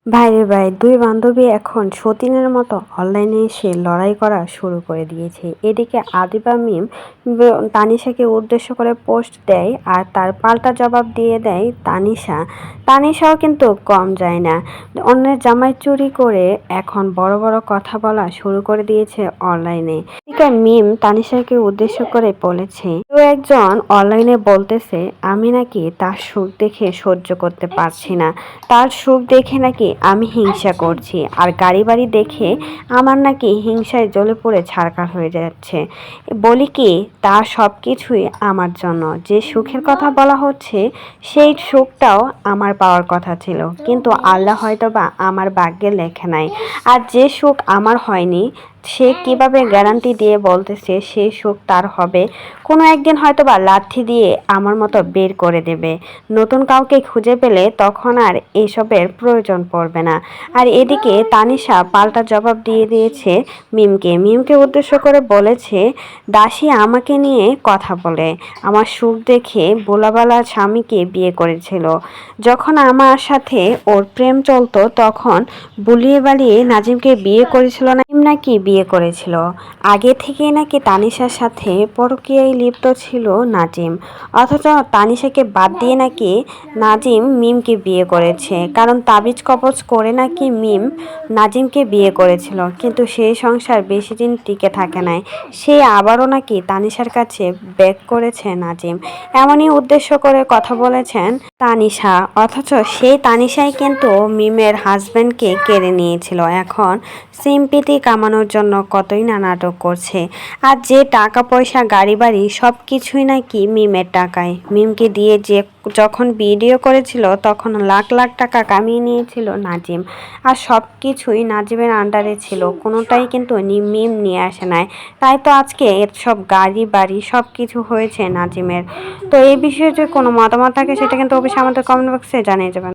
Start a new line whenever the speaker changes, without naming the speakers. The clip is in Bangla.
ভাইরে ভাই, দুই বান্ধবী এখন সতীনের মতো অনলাইনে এসে লড়াই করা শুরু করে দিয়েছে। এদিকে আদিবা মিম তানিশাকে উদ্দেশ্য করে পোস্ট দেয় আর তার পাল্টা জবাব দিয়ে দেয় তানিশা। তানিশাও কিন্তু কম যায় না, অন্যের জামাই চুরি করে এখন বড় বড় কথা বলা শুরু করে দিয়েছে অনলাইনে। এদিকে মিম তানিশাকে উদ্দেশ্য করে বলেছে, কেউ একজন অনলাইনে বলতেছে আমি নাকি তার সুখ দেখে সহ্য করতে পারছি না, তার সুখ দেখে নাকি আমি হিংসা করছি, আর গাড়ি বাড়ি দেখে আমার নাকি হিংসায় জ্বলে পড়ে ছারখার হয়ে যাচ্ছে। বলি কি, তার সব কিছুই আমার জন্য। যে সুখের কথা বলা হচ্ছে সেই সুখটাও আমার পাওয়ার কথা ছিল, কিন্তু আল্লাহ হয়তোবা আমার ভাগ্যে লেখে নাই। আর যে সুখ আমার হয়নি সে কিভাবে গ্যারান্টি দিয়ে বলতেছে সেই সুখ তার হবে? কোনো একদিন হয়তোবা লাথি দিয়ে আমার মতো বের করে দেবে। নতুন কাউকে খুঁজে পেলে তখন আর এসবের প্রয়োজন পড়বে না। আর এদিকে তানিশা পাল্টা জবাব দিয়ে দিয়েছে মিমকে উদ্দেশ্য করে বলেছে, দাসী আমাকে নিয়ে কথা বলে, আমার সুখ দেখে বোলাবালা স্বামীকে বিয়ে করেছিল। যখন আমার সাথে ওর প্রেম চলতো তখন বুলিয়ে বালিয়ে নাজিমকে বিয়ে করেছিল, নাকি বিয়ে করেছিল। আগে থেকেই নাকি তানিশার সাথে পরকীয়ায় লিপ্ত ছিল নাজিম, অথচ তানিশাকে বাদ দিয়ে নাকি নাজিম মিমকে বিয়ে করেছে। কারণ তাবিজ কবজ করে নাকি মিম নাজিমকে বিয়ে করেছিল, কিন্তু সেই সংসার বেশি দিন টিকে থাকে নাই, সে আবারও নাকি তানিশার কাছে ব্যাক করেছে নাজিম। এমনই উদ্দেশ্য করে কথা বলেছেন তানিশা, অথচ সেই তানিশাই কিন্তু মিমের হাজব্যান্ডকে কেড়ে নিয়েছিল। এখন সিম্পিতি কামানোর জন্য কতই না নাটক করছে। আর যে টাকা পয়সা গাড়ি বাড়ি সব কিছুই নাকি মিমের টাকায়। মিমকে দিয়ে যে যখন ভিডিও করেছিল তখন লাখ লাখ টাকা কামিয়ে নিয়েছিল নাজিম, আর সব কিছুই নাজিমের আন্ডারে ছিল, কোনোটাই কিন্তু মিম নিয়ে আসে নাই। তাই তো আজকে সব গাড়ি বাড়ি সব কিছু হয়েছে নাজিমের। তো এই বিষয়ে যে কোনো মতামত থাকে সেটা কিন্তু অবশ্যই আমাদের কমেন্ট বক্সে জানিয়ে যাবেন।